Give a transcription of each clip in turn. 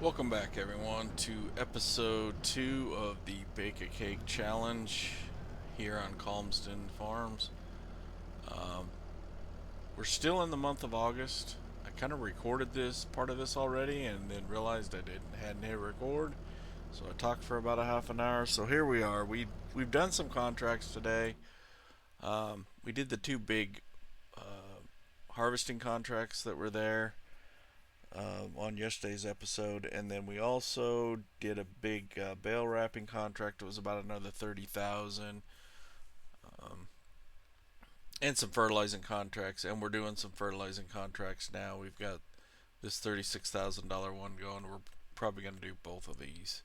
Welcome back, everyone, to episode 2 of the Bake a Cake Challenge here on Calmsden Farms. Um, we're still in the month of August. I kind of recorded this part of this already and then realized I hadn't hit record, so I talked for about a half an hour. So here we are. We've done some contracts today. We did the two big harvesting contracts that were there on yesterday's episode, and then we also did a big bale wrapping contract. It was about another 30,000, and some fertilizing contracts. And we're doing some fertilizing contracts now. We've got this $36,000 one going. We're probably going to do both of these.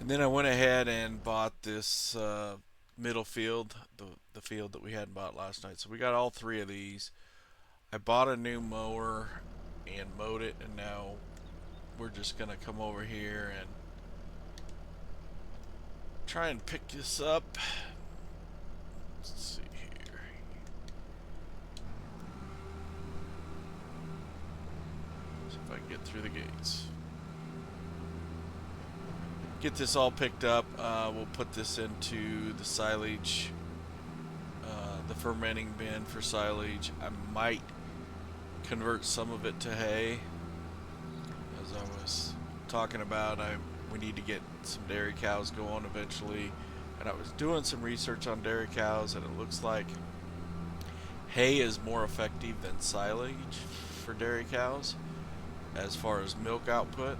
And then I went ahead and bought this middle field, the field that we hadn't bought last night. So we got all three of these. I bought a new mower and mowed it, and now we're just gonna come over here and try and pick this up. Let's see here. See if I can get through the gates. Get this all picked up. We'll put this into the silage, the fermenting bin for silage. I might convert some of it to hay. As I was talking about, we need to get some dairy cows going eventually, and I was doing some research on dairy cows, and it looks like hay is more effective than silage for dairy cows as far as milk output.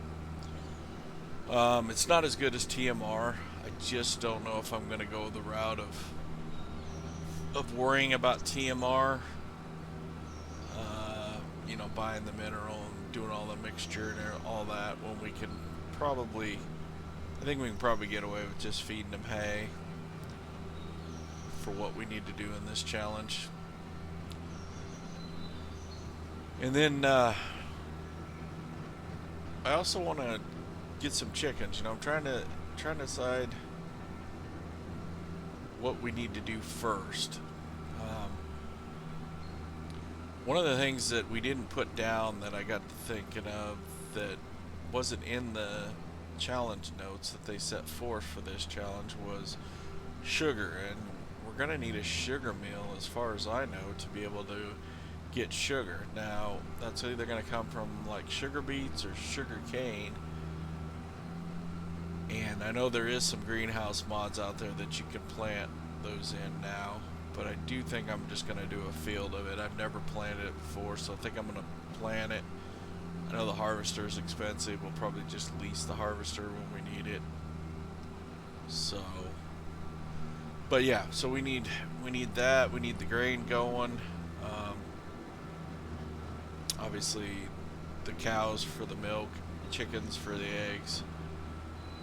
It's not as good as TMR. I just don't know if I'm going to go the route of worrying about TMR. Buying the mineral and doing all the mixture and all that, when we can I think we can probably get away with just feeding them hay for what we need to do in this challenge. And then I also want to get some chickens. I'm trying to decide what we need to do first. One of the things that we didn't put down that I got to thinking of that wasn't in the challenge notes that they set forth for this challenge was sugar, and we're going to need a sugar mill, as far as I know, to be able to get sugar. Now, that's either going to come from like sugar beets or sugar cane, and I know there is some greenhouse mods out there that you can plant those in now. But I do think I'm just going to do a field of it. I've never planted it before, so I think I'm going to plant it. I know the harvester is expensive. We'll probably just lease the harvester when we need it. So, but yeah, so we need that. We need the grain going. Obviously, the cows for the milk, chickens for the eggs.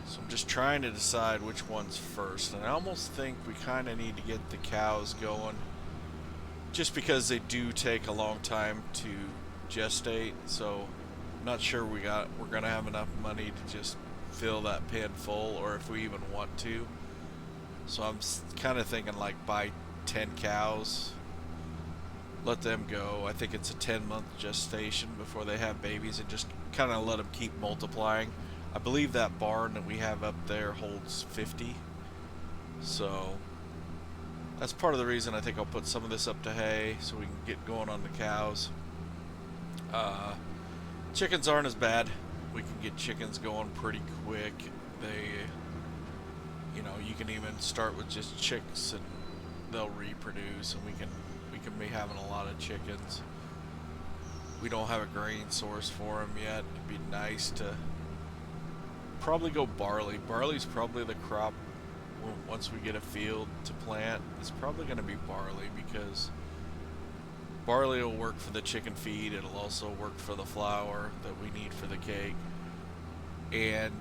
So I'm just trying to decide which one's first, and I almost think we kind of need to get the cows going, just because they do take a long time to gestate. So I'm not sure we're gonna have enough money to just fill that pen full, or if we even want to. So I'm kind of thinking like buy 10 cows, let them go. I think it's a 10-month gestation before they have babies, and just kind of let them keep multiplying. I believe that barn that we have up there holds 50, so that's part of the reason I think I'll put some of this up to hay so we can get going on the cows. Chickens aren't as bad. We can get chickens going pretty quick. You can even start with just chicks and they'll reproduce, and we can be having a lot of chickens. We don't have a grain source for them yet. It'd be nice to probably go barley. Barley's probably the crop once we get a field to plant. It's probably going to be barley, because barley will work for the chicken feed. It'll also work for the flour that we need for the cake. And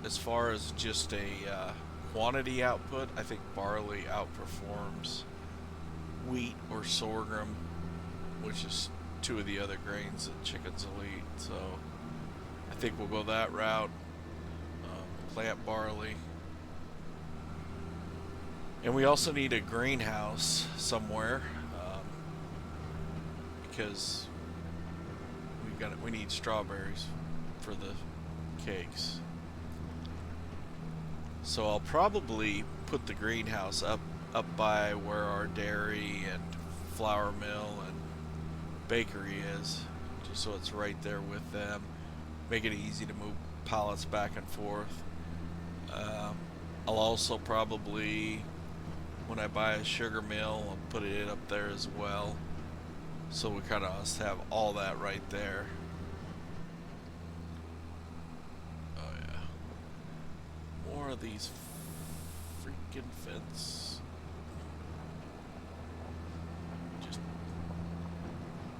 as far as just a quantity output, I think barley outperforms wheat or sorghum, which is two of the other grains that chickens will eat. So I think we'll go that route. Plant barley. And we also need a greenhouse somewhere, because we need strawberries for the cakes. So I'll probably put the greenhouse up by where our dairy and flour mill and bakery is, just so it's right there with them. Make it easy to move pallets back and forth. I'll also probably, when I buy a sugar mill, I'll put it up there as well. So we kind of must have all that right there. Oh yeah. More of these freaking fence.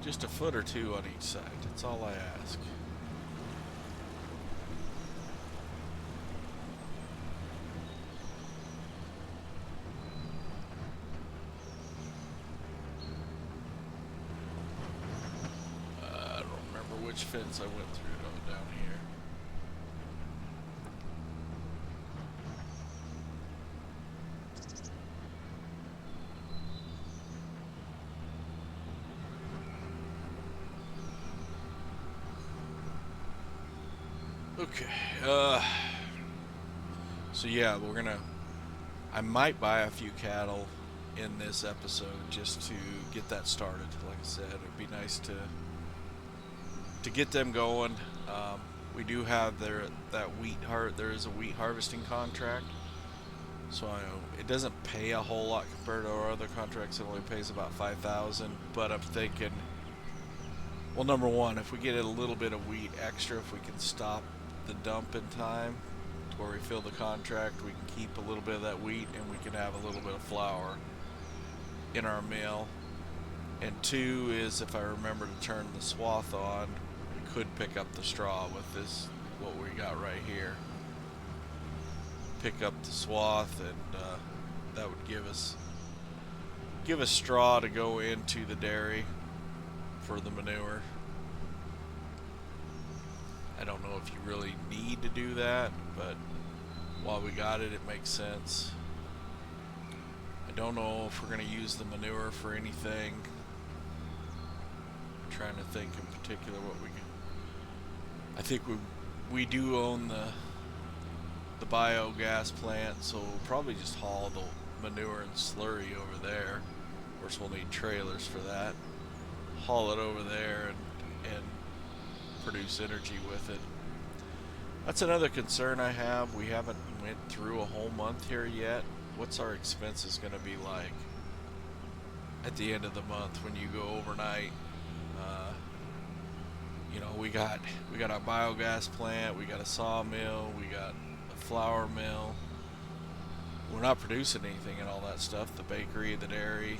Just a foot or two on each side. That's all I ask. I don't remember which fence I went through down here. Okay, so yeah, I might buy a few cattle in this episode just to get that started. Like I said, it'd be nice to get them going. We do have there is a wheat harvesting contract, so I know it doesn't pay a whole lot compared to our other contracts. It only pays about $5,000, but I'm thinking, well, number one, if we get a little bit of wheat extra, if we can stop the dump in time to where we fill the contract, we can keep a little bit of that wheat and we can have a little bit of flour in our mill. And two is, if I remember to turn the swath on, we could pick up the straw with this, what we got right here. Pick up the swath, and that would give us straw to go into the dairy for the manure. I don't know if you really need to do that, but while we got it, it makes sense. I don't know if we're going to use the manure for anything. I'm trying to think in particular what we can. I think we do own the biogas plant, so we'll probably just haul the manure and slurry over there. Of course, we'll need trailers for that. Haul it over there and produce energy with it. That's another concern I have. We haven't went through a whole month here yet. What's our expenses going to be like at the end of the month when you go overnight? You know, we got our biogas plant, we got a sawmill, we got a flour mill. We're not producing anything and all that stuff, the bakery, the dairy,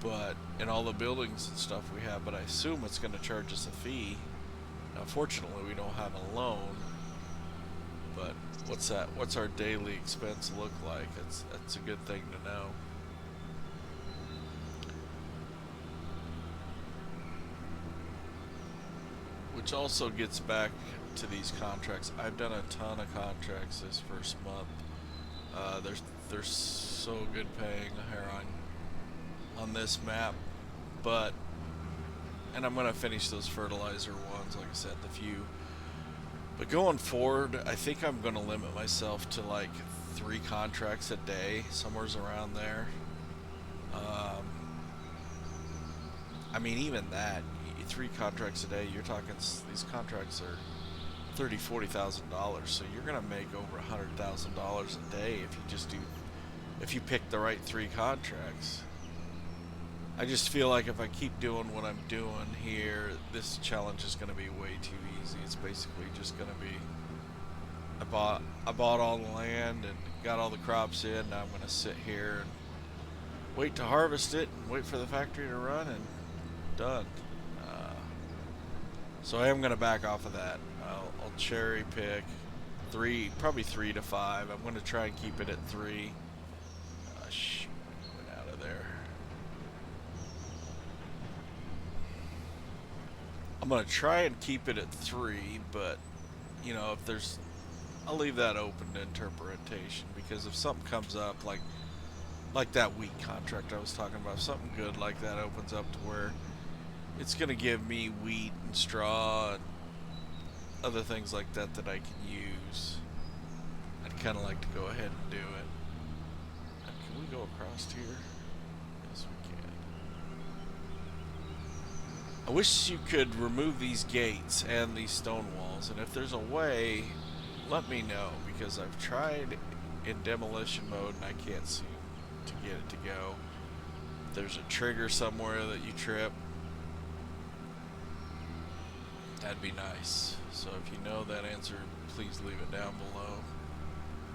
but and all the buildings and stuff we have, but I assume it's going to charge us a fee. Now, fortunately, we don't have a loan, but what's our daily expense look like? That's a good thing to know. Which also gets back to these contracts. I've done a ton of contracts this first month. They're so good paying here on this map, and I'm gonna finish those fertilizer ones, like I said, the few. But going forward, I think I'm gonna limit myself to like 3 contracts a day, somewhere's around there. I mean, even that, 3 contracts a day, you're talking, these contracts are $30,000-$40,000, so you're gonna make over $100,000 a day if you pick the right 3 contracts. I just feel like if I keep doing what I'm doing here, this challenge is going to be way too easy. It's basically just going to be, I bought all the land and got all the crops in. Now I'm going to sit here and wait to harvest it and wait for the factory to run, and done. So I am going to back off of that. I'll cherry pick probably 3 to 5. I'm going to try and keep it at 3. Shoot, went out of there. I'm going to try and keep it at 3, but, you know, I'll leave that open to interpretation, because if something comes up, like that wheat contract I was talking about, if something good like that opens up to where it's going to give me wheat and straw and other things like that that I can use, I'd kind of like to go ahead and do it. Can we go across here? Yes, we can. I wish you could remove these gates and these stone walls, and if there's a way, let me know, because I've tried in demolition mode and I can't seem to get it to go. There's a trigger somewhere that you trip. That'd be nice. So if you know that answer, please leave it down below,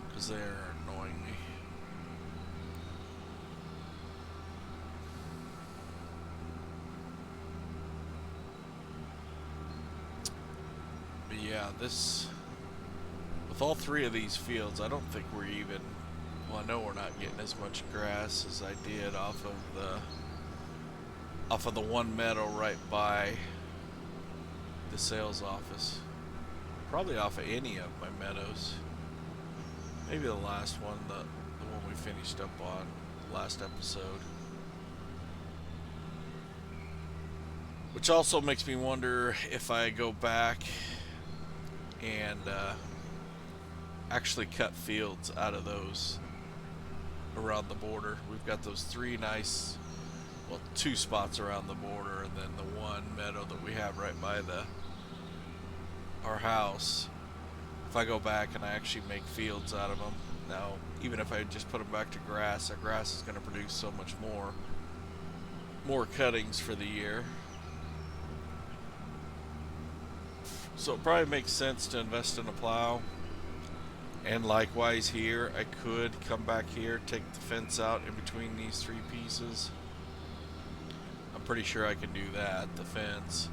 because they're annoying me. But yeah, this, with all three of these fields, I don't think we're even, well, I know we're not getting as much grass as I did off of the one meadow right by the sales office. Probably off of any of my meadows. Maybe the last one, the one we finished up on last episode. Which also makes me wonder if I go back and actually cut fields out of those around the border. We've got those three nice, well, two spots around the border, and then the one meadow that we have right by our house. If I go back and I actually make fields out of them, now even if I just put them back to grass, that grass is going to produce so much more cuttings for the year. So it probably makes sense to invest in a plow. And likewise here, I could come back here, take the fence out in between these three pieces. I'm pretty sure I can do that, the fence.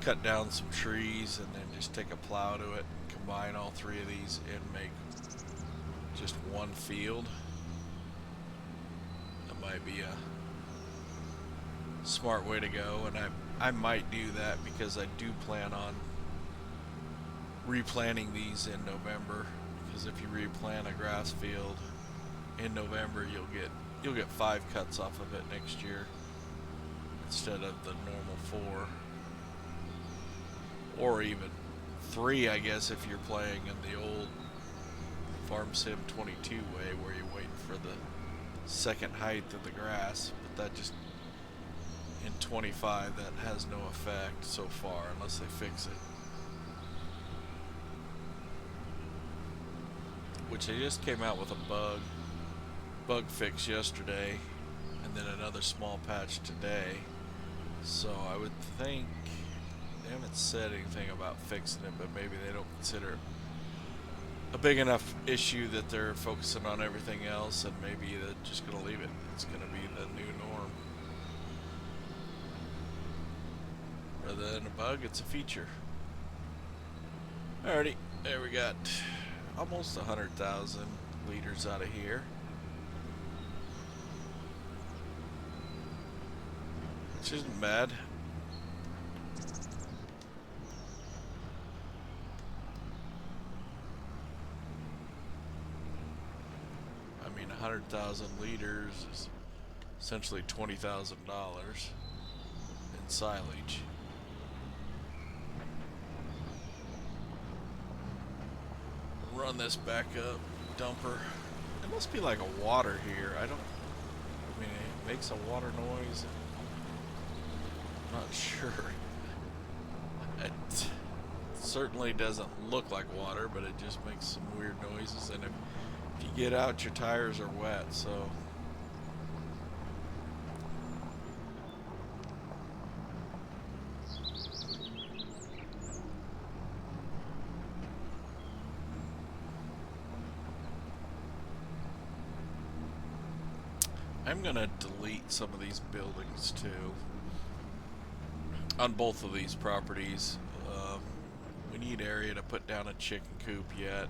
Cut down some trees and then just take a plow to it and combine all three of these and make just one field. That might be a smart way to go, and I might do that because I do plan on replanting these in November. Because if you replant a grass field in November, you'll get 5 cuts off of it next year instead of the normal 4, or even 3, I guess, if you're playing in the old Farm Sim 22 way, where you wait for the second height of the grass. But that just, in 25, that has no effect so far unless they fix it. Which they just came out with a bug fix yesterday, and then another small patch today. So I would think they haven't said anything about fixing it, but maybe they don't consider it a big enough issue that they're focusing on everything else, and maybe they're just going to leave it. It's going to be the new norm. Rather than a bug, it's a feature. Alrighty, there we got almost 100,000 liters out of here, which isn't bad. I mean, 100,000 liters is essentially $20,000 in silage. Run this back up, dumper. It must be like a water here. I mean, it makes a water noise. I'm not sure. It certainly doesn't look like water, but it just makes some weird noises. And if you get out, your tires are wet, so. I'm gonna delete some of these buildings too on both of these properties. We need area to put down a chicken coop yet.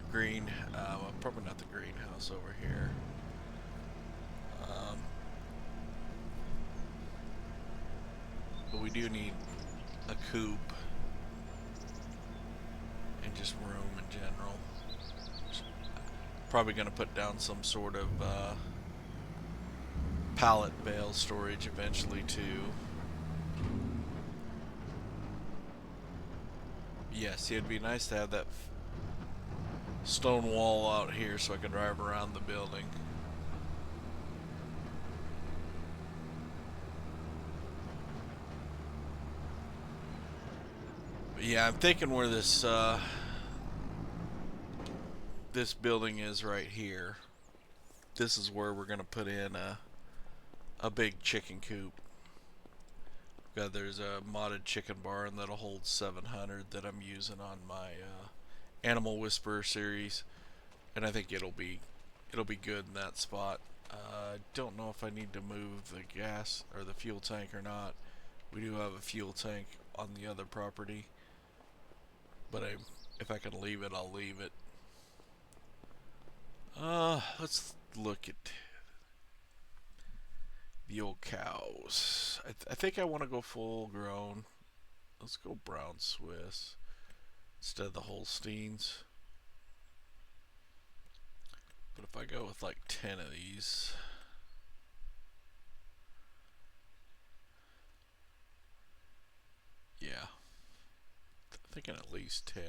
Probably not the greenhouse over here. But we do need a coop and just room in general. Probably gonna put down some sort of pallet bale storage eventually too. Yes, it'd be nice to have that stone wall out here so I could drive around the building. But yeah, I'm thinking where this building is right here. This is where we're gonna put in a big chicken coop. There's a modded chicken barn that'll hold 700 that I'm using on my Animal Whisperer series, and I think it'll be good in that spot. I don't know if I need to move the gas or the fuel tank or not. We do have a fuel tank on the other property, but if I can leave it, I'll leave it. Let's look at the old cows. I think I want to go full grown. Let's go brown Swiss instead of the Holsteins. But if I go with like 10 of these, yeah, I'm thinking at least 10.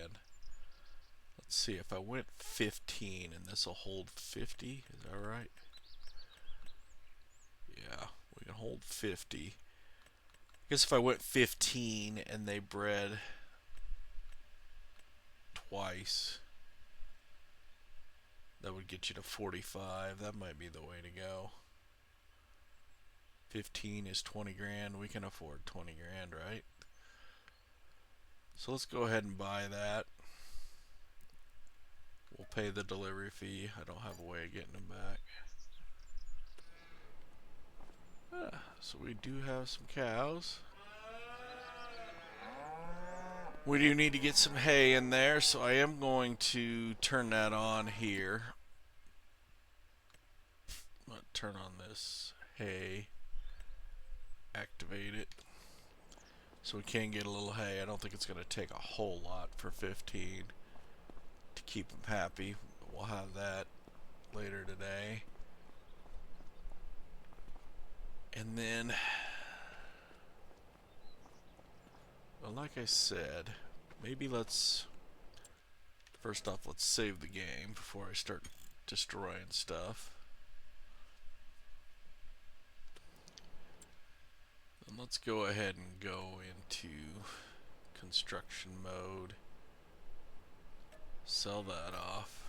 Let's see, if I went 15 and this will hold 50, is that right? Yeah, we can hold 50. I guess if I went 15 and they bred twice, that would get you to 45. That might be the way to go. 15 is 20 grand. We can afford 20 grand, right? So let's go ahead and buy that. We'll pay the delivery fee. I don't have a way of getting them back. So we do have some cows. We do need to get some hay in there, so I am going to turn that on here. I'm going to turn on this hay, activate it, so we can get a little hay. I don't think it's going to take a whole lot for 15 to keep them happy. We'll have that later today. And then, well, like I said, maybe first off, let's save the game before I start destroying stuff. And let's go ahead and go into construction mode. Sell that off.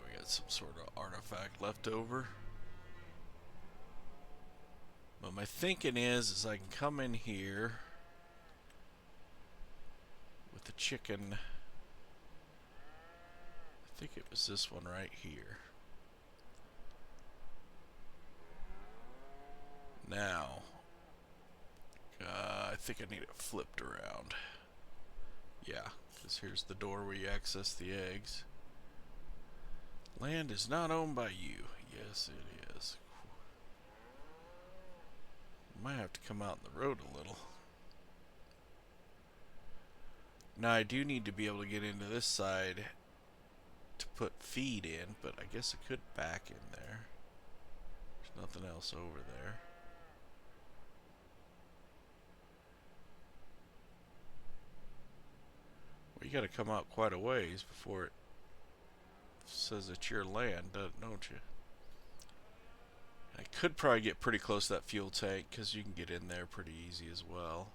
We got some sort of artifact left over. But my thinking is I can come in here with the chicken. I think it was this one right here. Now, I think I need it flipped around. Yeah, because here's the door where you access the eggs. Land is not owned by you. Yes, it is. Might have to come out in the road a little. Now I do need to be able to get into this side to put feed in, but I guess I could back in there. There's nothing else over there. Well, you gotta come out quite a ways before it says it's your land, don't you? I could probably get pretty close to that fuel tank because you can get in there pretty easy as well.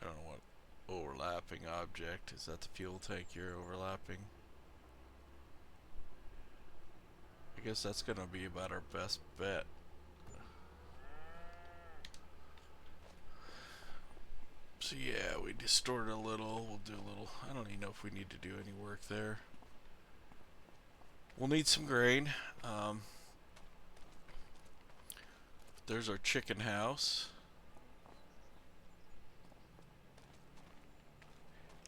I don't know what overlapping object. Is that the fuel tank you're overlapping? I guess that's gonna be about our best bet. So yeah, we distort a little, we'll do a little, I don't even know if we need to do any work there. We'll need some grain. There's our chicken house.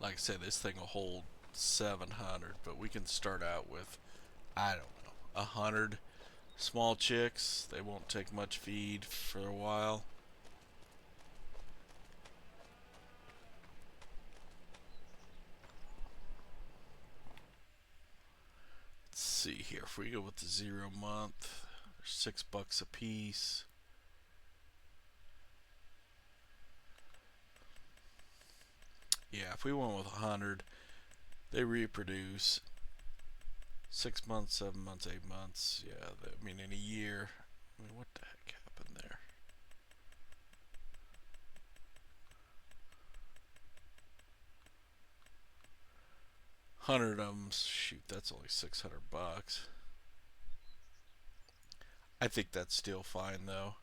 Like I said, this thing will hold 700, but we can start out with, I don't know, 100 small chicks. They won't take much feed for a while. Let's see here. If we go with the 0 month, $6 a piece. Yeah, if we went with 100, they reproduce 6 months, 7 months, 8 months. Yeah, I mean, in a year. I mean, what the heck happened there? $100 of them. Shoot, that's only $600. I think that's still fine though.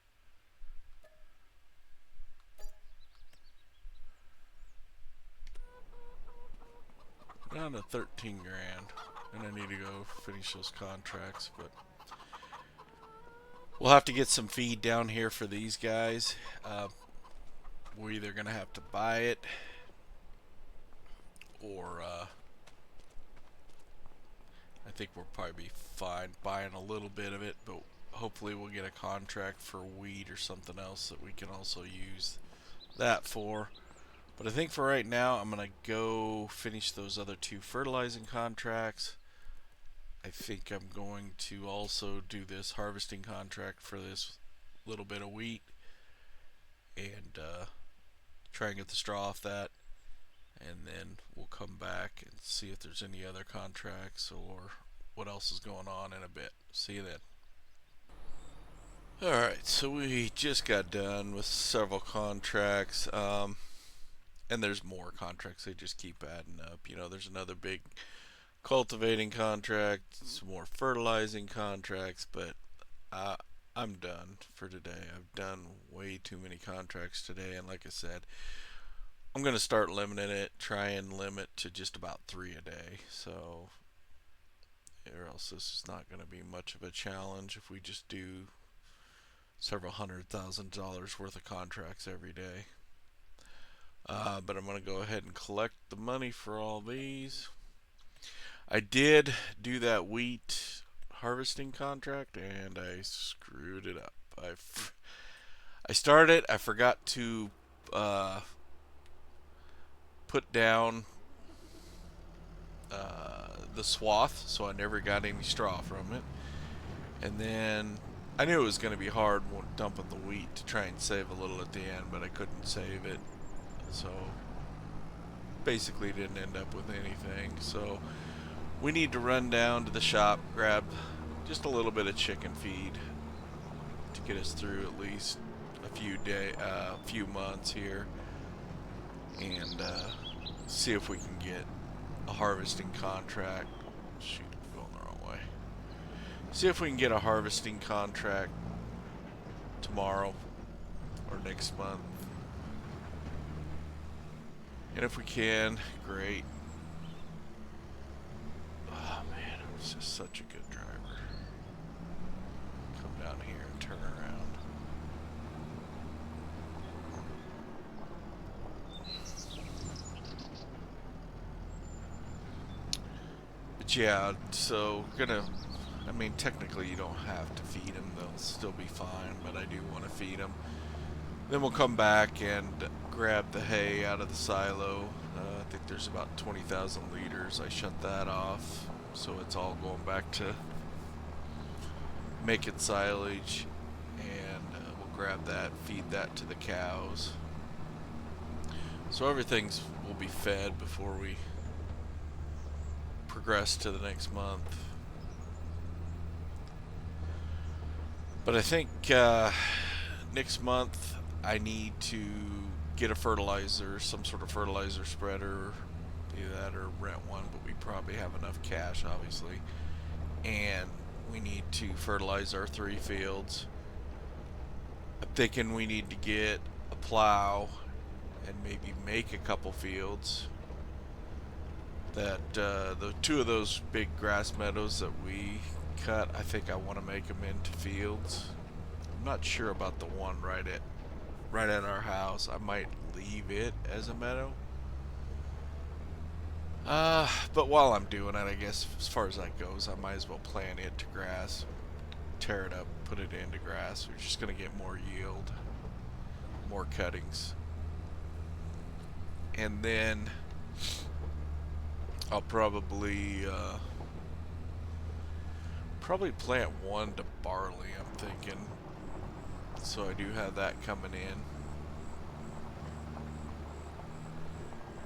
Down to 13 grand, and I need to go finish those contracts, but we'll have to get some feed down here for these guys. We're either gonna have to buy it, or I think we'll probably be fine buying a little bit of it, but hopefully we'll get a contract for wheat or something else that we can also use that for. But I think for right now, I'm going to go finish those other 2 fertilizing contracts. I think I'm going to also do this harvesting contract for this little bit of wheat and try and get the straw off that. And then we'll come back and see if there's any other contracts or what else is going on in a bit. See you then. Alright, so we just got done with several contracts. And there's more contracts, they just keep adding up. You know, there's another big cultivating contract, some more fertilizing contracts, but I'm done for today. I've done way too many contracts today, and like I said, I'm going to start limiting it, try and limit to just about 3 a day, so or else this is not going to be much of a challenge if we just do several $100,000 worth of contracts every day. But I'm going to go ahead and collect the money for all these. I did do that wheat harvesting contract and I screwed it up. I started, I forgot to put down the swath, so I never got any straw from it. And then I knew it was going to be hard dumping the wheat to try and save a little at the end, but I couldn't save it. So basically didn't end up with anything. So we need to run down to the shop, grab just a little bit of chicken feed to get us through at least a few months here, and see if we can get a harvesting contract. Shoot, I'm going the wrong way. See if we can get a harvesting contract tomorrow or next month. And if we can, great. Oh man, I'm just such a good driver. Come down here and turn around. But yeah, so I mean, technically you don't have to feed them, they'll still be fine, but I do want to feed them. Then we'll come back and grab the hay out of the silo. I think there's about 20,000 liters. I shut that off, so it's all going back to making silage, and we'll grab that, feed that to the cows. So everything will be fed before we progress to the next month. But I think next month I need to get a fertilizer, some sort of fertilizer spreader, either that or rent one, but we probably have enough cash, obviously. And we need to fertilize our 3 fields. I'm thinking we need to get a plow and maybe make a couple fields. That the 2 of those big grass meadows that we cut, I think I want to make them into fields. I'm not sure about the one right at our house. I might leave it as a meadow. But while I'm doing it, I guess as far as that goes, I might as well plant it to grass, tear it up, put it into grass. We're just gonna get more yield, more cuttings, and then I'll probably plant one to barley, I'm thinking. So I do have that coming in.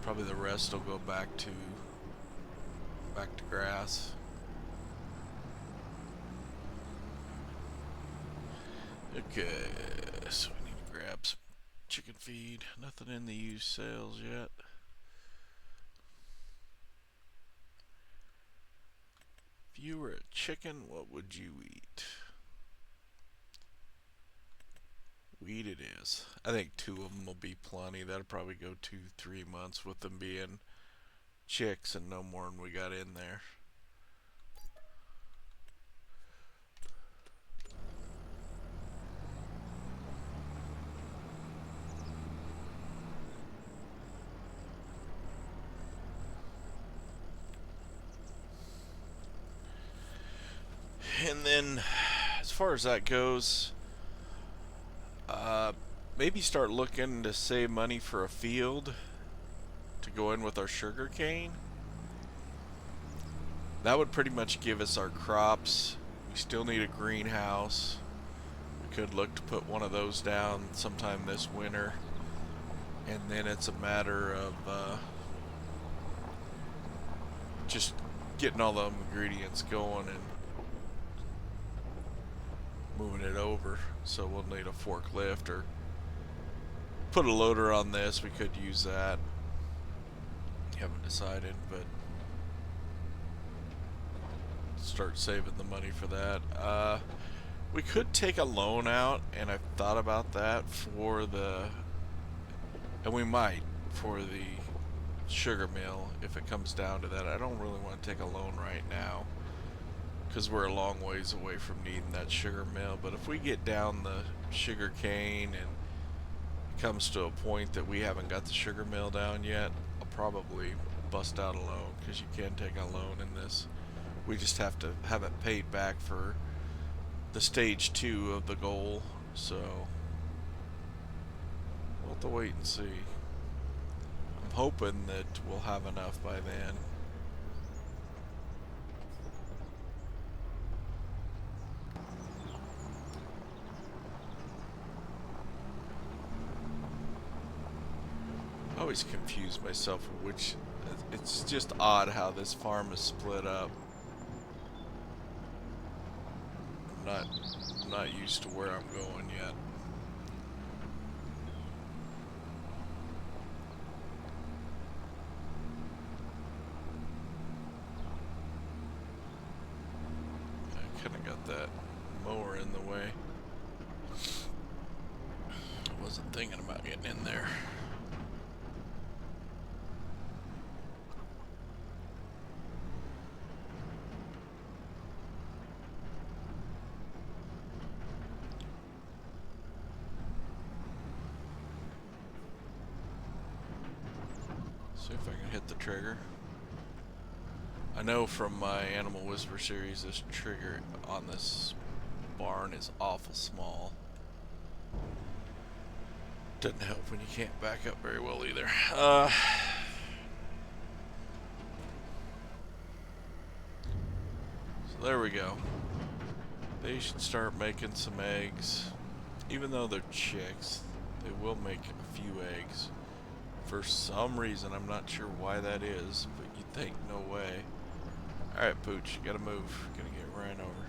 Probably the rest will go back to grass. Okay, so we need to grab some chicken feed. Nothing in the used sales yet. If you were a chicken, what would you eat? Wheat it is. I think 2 of them will be plenty. That'll probably go 2-3 months with them being chicks and no more than we got in there. And then as far as that goes, maybe start looking to save money for a field to go in with our sugar cane. That would pretty much give us our crops. We still need a greenhouse. We could look to put one of those down sometime this winter. And then it's a matter of just getting all the ingredients going and moving it over. So we'll need a forklift or put a loader on this. We could use that. Haven't decided, but start saving the money for that. We could take a loan out, and I've thought about that for the, and we might for the sugar mill if it comes down to that. I don't really want to take a loan right now because we're a long ways away from needing that sugar mill. But if we get down the sugar cane and it comes to a point that we haven't got the sugar mill down yet, I'll probably bust out a loan, because you can take a loan in this. We just have to have it paid back for the stage 2 of the goal, so we'll have to wait and see. I'm hoping that we'll have enough by then. I always confuse myself with which. It's just odd how this farm is split up. I'm not used to where I'm going yet. I kind of got that mower in the way. I wasn't thinking about getting in there. See if I can hit the trigger. I know from my Animal Whisper series, this trigger on this barn is awful small. Doesn't help when you can't back up very well either. So there we go. They should start making some eggs. Even though they're chicks, they will make a few eggs. For some reason, I'm not sure why that is, but you'd think no way. Alright, Pooch, you gotta move. Gonna get ran over.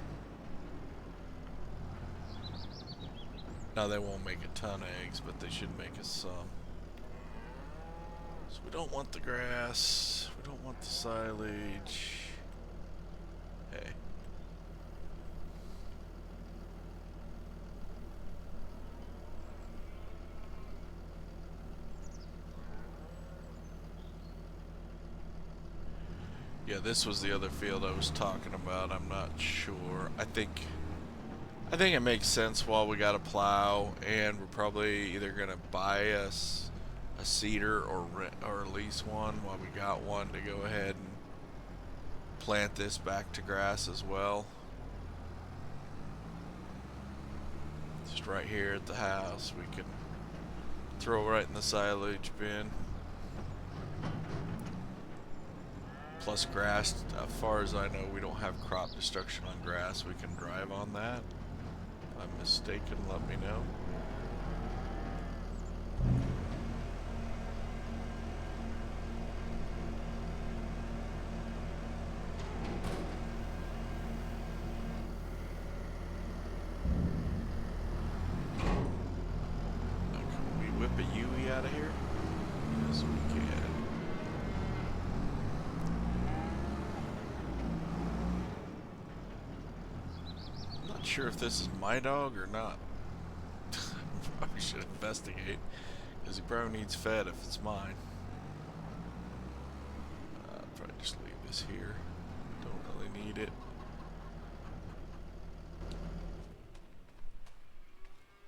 Now, they won't make a ton of eggs, but they should make us some. So we don't want the grass. We don't want the silage. Hey. Yeah, this was the other field I was talking about. I'm not sure. I think it makes sense while we got a plow, and we're probably either gonna buy us a seeder or lease one while we got one to go ahead and plant this back to grass as well. Just right here at the house, we can throw right in the silage bin. Plus grass, as far as I know, we don't have crop destruction on grass. We can drive on that. I'm mistaken, let me know. Can we whip a Yui out of here? Yes, we can. Not sure if this is my dog or not. Probably should investigate, because he probably needs fed if it's mine. I'll probably just leave this here. Don't really need it.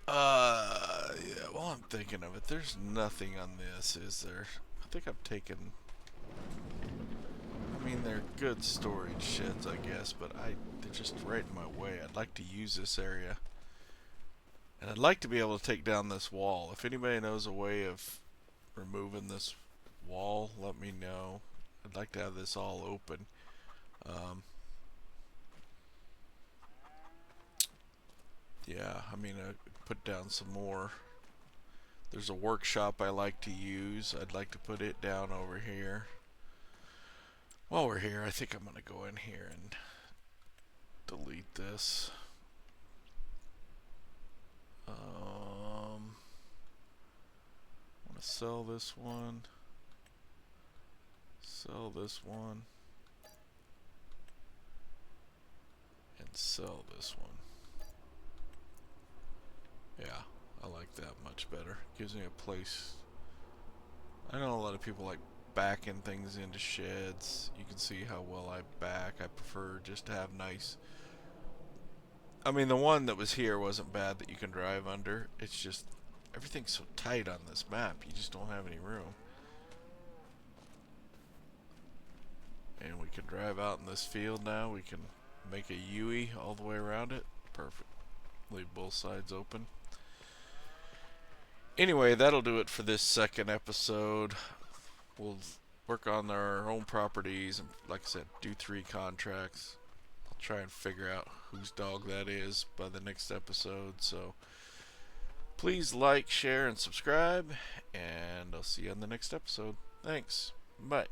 Yeah, while I'm thinking of it, there's nothing on this, is there? I think I've taken... I mean, they're good storage sheds, I guess, but they're just right in my way. I'd like to use this area. And I'd like to be able to take down this wall. If anybody knows a way of removing this wall, let me know. I'd like to have this all open. Yeah, I mean, I put down some more. There's a workshop I like to use. I'd like to put it down over here. While we're here, I think I'm going to go in here and delete this. I want to sell this one. Sell this one. And sell this one. Yeah, I like that much better. Gives me a place. I know a lot of people like backing things into sheds. You can see how well I back. I prefer just to have nice. I mean, the one that was here wasn't bad that you can drive under. It's just everything's so tight on this map. You just don't have any room. And we can drive out in this field now. We can make a Yui all the way around it. Perfect. Leave both sides open. Anyway, that'll do it for this second episode. We'll work on our own properties and, like I said, do 3 contracts. I'll try and figure out whose dog that is by the next episode. So please like, share, and subscribe, and I'll see you on the next episode. Thanks. Bye.